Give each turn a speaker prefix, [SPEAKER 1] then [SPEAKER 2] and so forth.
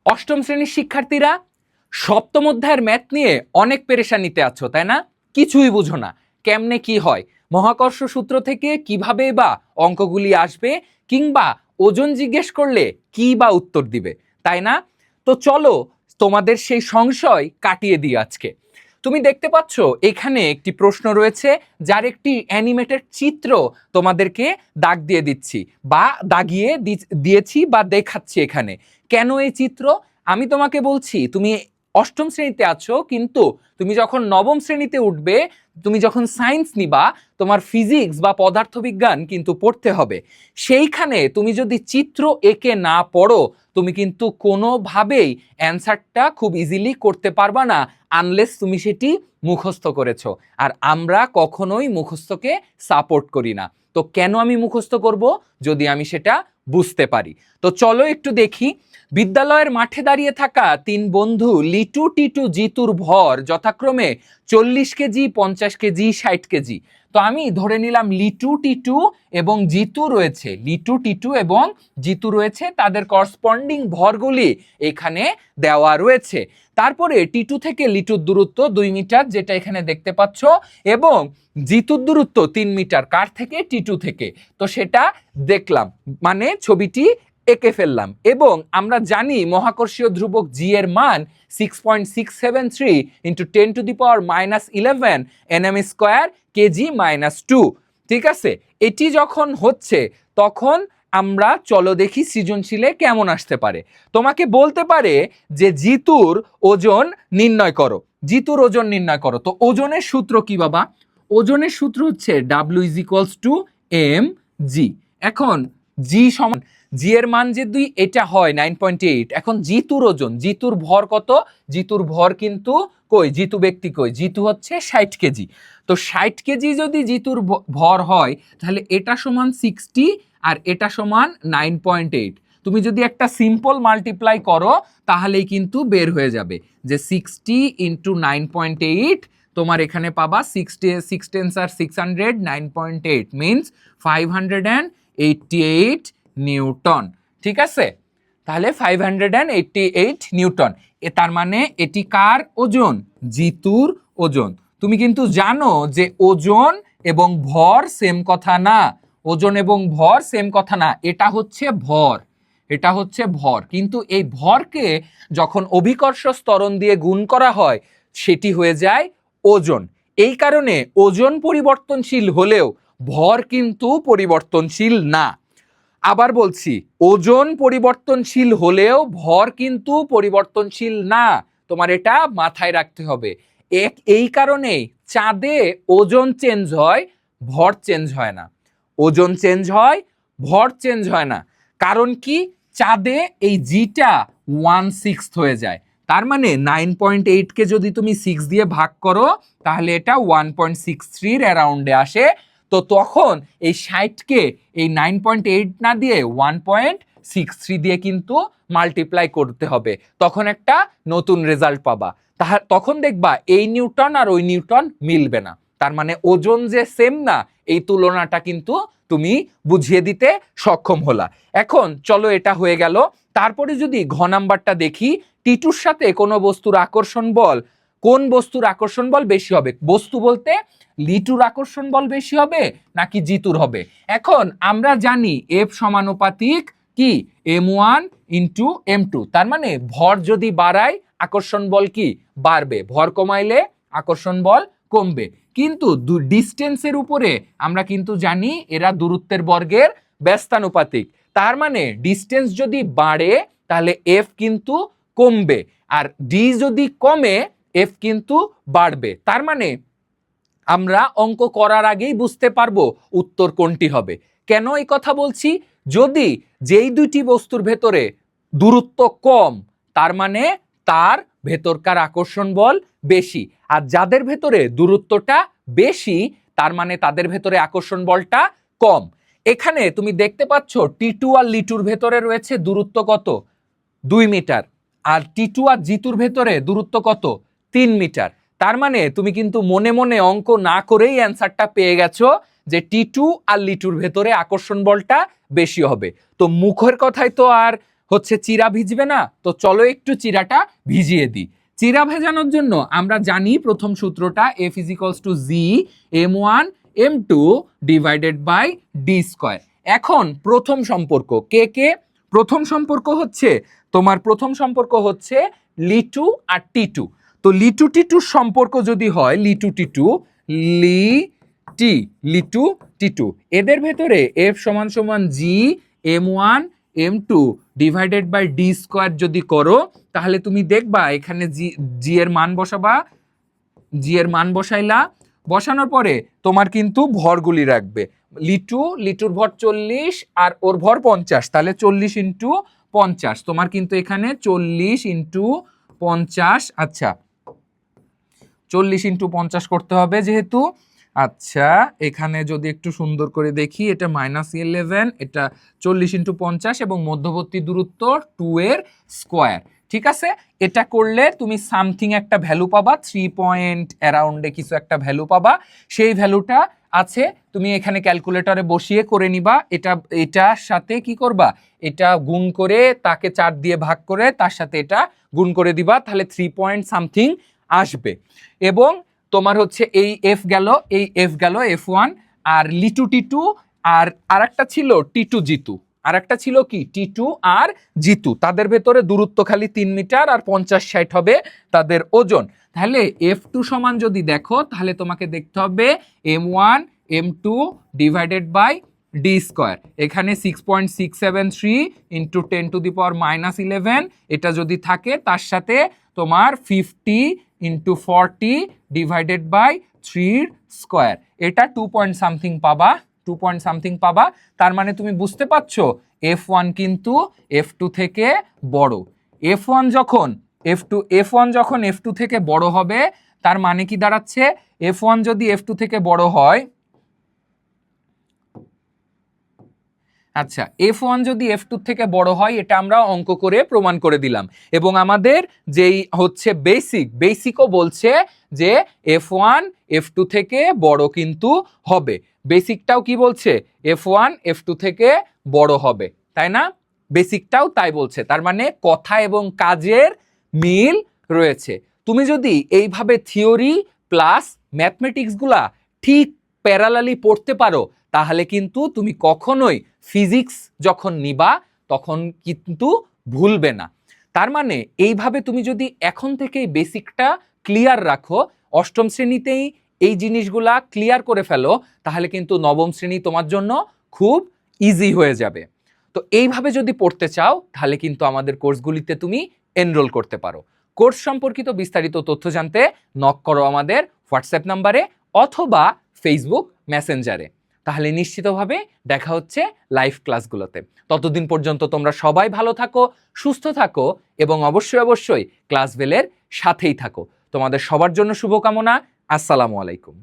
[SPEAKER 1] অষ্টম শ্রেণীর শিক্ষার্থীরা সপ্তম অধ্যায়ের ম্যাথ নিয়ে অনেক পেরেশানিতে আছো, তাই না? কিছুই বুঝো না কেমনে কি হয়, মহাকর্ষ সূত্র থেকে কিভাবে বা অঙ্কগুলি আসবে, কিংবা ওজন জিজ্ঞেস করলে কি বা উত্তর দিবে, তাই না? তো চলো তোমাদের সেই সংশয় কাটিয়ে দিই আজকে। তুমি দেখতে পাচ্ছ এখানে একটি প্রশ্ন রয়েছে, যার একটি অ্যানিমেটেড চিত্র তোমাদেরকে দাগ দিয়ে দিচ্ছি বা দাগিয়ে দিয়েছি বা দেখাচ্ছি। এখানে কেন এই চিত্র? আমি তোমাকে বলছি তুমি অষ্টম শ্রেণীতে আছো, কিন্তু তুমি যখন নবম শ্রেণীতে উঠবে, তুমি যখন সায়েন্স নিবা, তোমার ফিজিক্স বা পদার্থবিজ্ঞান কিন্তু পড়তে হবে। সেইখানে তুমি যদি চিত্র এঁকে না পড়ো, তুমি কিন্তু কোনোভাবেই অ্যান্সারটা খুব ইজিলি করতে পারবা না, আনলেস তুমি সেটি মুখস্থ করেছো। আর আমরা কখনোই মুখস্থকে সাপোর্ট করি না। তো কেন আমি মুখস্থ করব যদি আমি সেটা বুঝতে পারি? তো চলো একটু দেখি। বিদ্যালয়ের মাঠে দাঁড়িয়ে থাকা তিন বন্ধু লিটু, টিটু, জিতুর ভর যথাক্রমে 40 কেজি, 50 কেজি, 60 কেজি। তো আমি ধরে নিলাম লিটু, টিটু এবং জিতু রয়েছে, লিটু, টিটু এবং জিতু রয়েছে, তাদের করসপন্ডিং ভরগুলি এখানে দেওয়া রয়েছে। তারপরে টিটু থেকে লিটুর দূরত্ব 2 মিটার, যেটা এখানে দেখতে পাচ্ছ, এবং জিতুর দূরত্ব 3 মিটার। কার থেকে? টিটু থেকে। তো সেটা দেখলাম, মানে ছবিটি এঁকে ফেললাম। এবং আমরা জানি মহাকর্ষীয় ধ্রুবক জি এর মান 6.673 ইন্টু 10⁻⁻11 nm স্কোয়ার কেজি -2। ঠিক আছে, এটি যখন হচ্ছে তখন আমরা চলো দেখি সৃজনশীলে কেমন আসতে পারে। তোমাকে বলতে পারে যে জিতুর ওজন নির্ণয় করো, জিতুর ওজন নির্ণয় করো। তো ওজনের সূত্র কি বাবা? ওজনের সূত্র হচ্ছে W = mg। এখন জি সমান জি এর মান যে 2, এটা হয় 9.8। এখন জিতুর ওজন, জিতুর ভর কত? জিতুর ভর কিন্তু কই, জিতু ব্যক্তি কই, জিতু হচ্ছে 60 কেজি। তো 60 কেজি যদি জিতুর ভর হয়, তাহলে এটা সমান 60 আর এটা সমান 9.8। তুমি যদি একটা সিম্পল মাল্টিপ্লাই করো, তাহলেই কিন্তু বের হয়ে যাবে যে 60 ইন্টু 9.8, তোমার এখানে পাবা 60, 6 10 আর 600, 9.8 মিনস 588 নিউটন। ঠিক আছে, তাহলে 588 নিউটন। তার মানে এটি কার ওজন? জিতুর ওজন। তুমি কিন্তু জানো যে ওজন এবং ভর সেম কথা না, ওজন এবং ভর সেম কথা না। এটা হচ্ছে ভর, এটা হচ্ছে ভর, কিন্তু এই ভরকে যখন অভিকর্ষ ত্বরণ দিয়ে গুণ করা হয়, সেটি হয়ে যায় ওজন। এই কারণে ওজন পরিবর্তনশীল হলেও ভর কিন্তু পরিবর্তনশীল না। আবার বলছি, ওজন পরিবর্তনশীল হলেও ভর কিন্তু পরিবর্তনশীল না। তোমার এটা মাথায় রাখতে হবে। এই কারণেই চাঁদে ওজন চেঞ্জ হয়, ভর চেঞ্জ হয় না। ওজন চেঞ্জ হয়, ভর চেঞ্জ হয় না। কারণ কি? চাঁদে এই জিটা 1/6 হয়ে যায়। তার মানে 9.8 কে যদি তুমি 6 দিয়ে ভাগ করো, তাহলে এটা 1.63 অ্যারাউন্ডে আসে। তো তখন এই 60কে এই 9.8 না দিয়ে 1.63 দিয়ে কিন্তু মাল্টিপ্লাই করতে হবে, তখন একটা নতুন রেজাল্ট পাবা। তখন দেখবা এই নিউটন আর ওই নিউটন মিলবে না। তার মানে ওজন যে সেম না, এই তুলনাটা কিন্তু তুমি বুঝিয়ে দিতে সক্ষম হলা। এখন চলো, এটা হয়ে গেল। তারপরে যদি ঘ নাম্বারটা দেখি, টিটুর সাথে কোনো বস্তুর আকর্ষণ বল, কোন বস্তুর আকর্ষণ বল বেশি হবে? বস্তু বলতে লিটুর আকর্ষণ বল বেশি হবে নাকি জিতুর হবে? এখন আমরা জানি এফ সমানুপাতিক কি m1 ইন্টু m2। তার মানে ভর যদি বাড়ায়, আকর্ষণ বল কি বাড়বে, ভর কমাইলে আকর্ষণ বল কমবে। কিন্তু ডিস্টেন্সের উপরে আমরা কিন্তু জানি এরা দূরত্বের বর্গের ব্যস্তানুপাতিক। তার মানে ডিস্টেন্স যদি বাড়ে, তাহলে এফ কিন্তু কমবে, আর ডি যদি কমে, এফ কিন্তু বাড়বে। তার মানে আমরা অঙ্ক করার আগেই বুঝতে পারবো উত্তর কোনটি হবে। কেন এই কথা বলছি? যদি যেই দুইটি বস্তুর ভেতরে দূরত্ব কম, তার মানে তার ভেতরকার আকর্ষণ বল বেশি, আর যাদের ভেতরে দূরত্বটা বেশি, তার মানে তাদের ভেতরে আকর্ষণ বলটা কম। এখানে তুমি দেখতে পাচ্ছ টিটু আর লিটুর ভেতরে রয়েছে দূরত্ব কত? 2 মিটার। আর টিটু আর জিতুর ভেতরে দূরত্ব কত? 3 মিটার। তার মানে তুমি কিন্তু মনে মনে অঙ্ক না করেই অ্যান্সারটা পেয়ে গেছো যে টিটু আর লিটুর ভেতরে আকর্ষণ বলটা বেশি হবে। তো মুখের কথায় তো আর হচ্ছে চিরা ভিজবে না, তো চলো একটু চিরাটা ভিজিয়ে দিই। চিরা ভেজানোর জন্য আমরা জানি প্রথম সূত্রটা F is equals to G m1 m2 divided by d square. এখন প্রথম সম্পর্ক কে প্রথম সম্পর্ক হচ্ছে তোমার লিটু আর টি2। তো লিটু টি2 সম্পর্ক যদি হয় লিটু টি2 এদের ভেতরে F সমান সমান G m1 m2 divided by d square যদি করো, তাহলে তুমি দেখবা এখানে জি এর মান বসাইলা, বসানোর পরে তোমার কিন্তু ভরগুলি রাখবে। লিটুর ভর 40 আর ওর ভর 50, তাহলে 40 ইন্টু 50, তোমার কিন্তু এখানে 40 ইন্টু 50, আচ্ছা 40 ইন্টু 50 করতে হবে যেহেতু। আচ্ছা এখানে যদি একটু সুন্দর করে দেখি, এটা -11, এটা 40 ইন্টু 50 এবং মধ্যবর্তী দূরত্ব 2 এর স্কোয়ার। ঠিক আছে, এটা করলে তুমি সামথিং একটা ভ্যালু পাবা, 3 পয়েন্ট অ্যারাউন্ডে কিছু একটা ভ্যালু পাবা। সেই ভ্যালুটা আছে, তুমি এখানে ক্যালকুলেটরে বসিয়ে করে নিবা। এটার সাথে কি করবা, এটা গুণ করে তাকে 4 দিয়ে ভাগ করে তার সাথে এটা গুণ করে দিবা, তাহলে 3 পয়েন্ট সামথিং আসবে। এবং তোমার হচ্ছে এই এফ গেল F1 আর লিটু টি2 আর আরেকটা ছিল টি2 জিতু, আরেকটা ছিল কি টি2 আর জিতু, তাদের ভেতরে দূরত্ব খালি 3 মিটার আর 50-60 হবে তাদের ওজন। তাহলে F2 সমান যদি দেখো, তাহলে তোমাকে দেখতে হবে m1 m2 divided by d square. এখানে 6.673 ইন্টু 10 টু দি পাওয়ার -11 এটা যদি থাকে, তার সাথে তোমার 50 ইন্টু 40 ডিভাইডেড বাই 3 স্কয়ার, এটা 2 পয়েন্ট সামথিং পাবা। তার মানে তুমি বুঝতে পারছো F1 কিন্তু F2 থেকে বড়। F1 যখন F2 থেকে বড় হবে, তার মানে কি দাঁড়াচ্ছে, F1 যদি F2 থেকে বড় হয়, আচ্ছা F1 যদি F2 থেকে বড় হয়, এটা আমরা অঙ্ক করে প্রমাণ করে দিলাম। এবং আমাদের যেই হচ্ছে বেসিকও বলছে যে F1 F2 থেকে বড় কিন্তু হবে। বেসিকটাও কি বলছে, F1 F2 থেকে বড় হবে, তাই না? বেসিকটাও তাই বলছে, তার মানে কথা এবং কাজের মিল রয়েছে। তুমি যদি এইভাবে থিওরি প্লাস ম্যাথমেটিক্সগুলা ঠিক প্যারালালি পড়তে পারো, তাহলে কিন্তু তুমি কখনোই ফিজিক্স যখন নিবা তখন কিন্তু ভুলবে না। তার মানে এইভাবে তুমি যদি এখন থেকেই বেসিকটা ক্লিয়ার রাখো, অষ্টম শ্রেণীতেই এই জিনিসগুলা ক্লিয়ার করে ফেলো, তাহলে কিন্তু নবম শ্রেণী তোমার জন্য খুব ইজি হয়ে যাবে। তো এইভাবে যদি পড়তে চাও, তাহলে কিন্তু আমাদের কোর্সগুলিতে তুমি এনরোল করতে পারো। কোর্স সম্পর্কিত বিস্তারিত তথ্য জানতে নক করো আমাদের হোয়াটসঅ্যাপ নাম্বারে অথবা ফেসবুক মেসেঞ্জারে। তাহলে নিশ্চিতভাবে দেখা হচ্ছে লাইভ ক্লাসগুলোতে। ততদিন পর্যন্ত তোমরা সবাই ভালো থাকো, সুস্থ থাকো এবং অবশ্যই ক্লাস বেলের সাথেই থাকো। তোমাদের সবার জন্য শুভকামনা। আসসালামু আলাইকুম।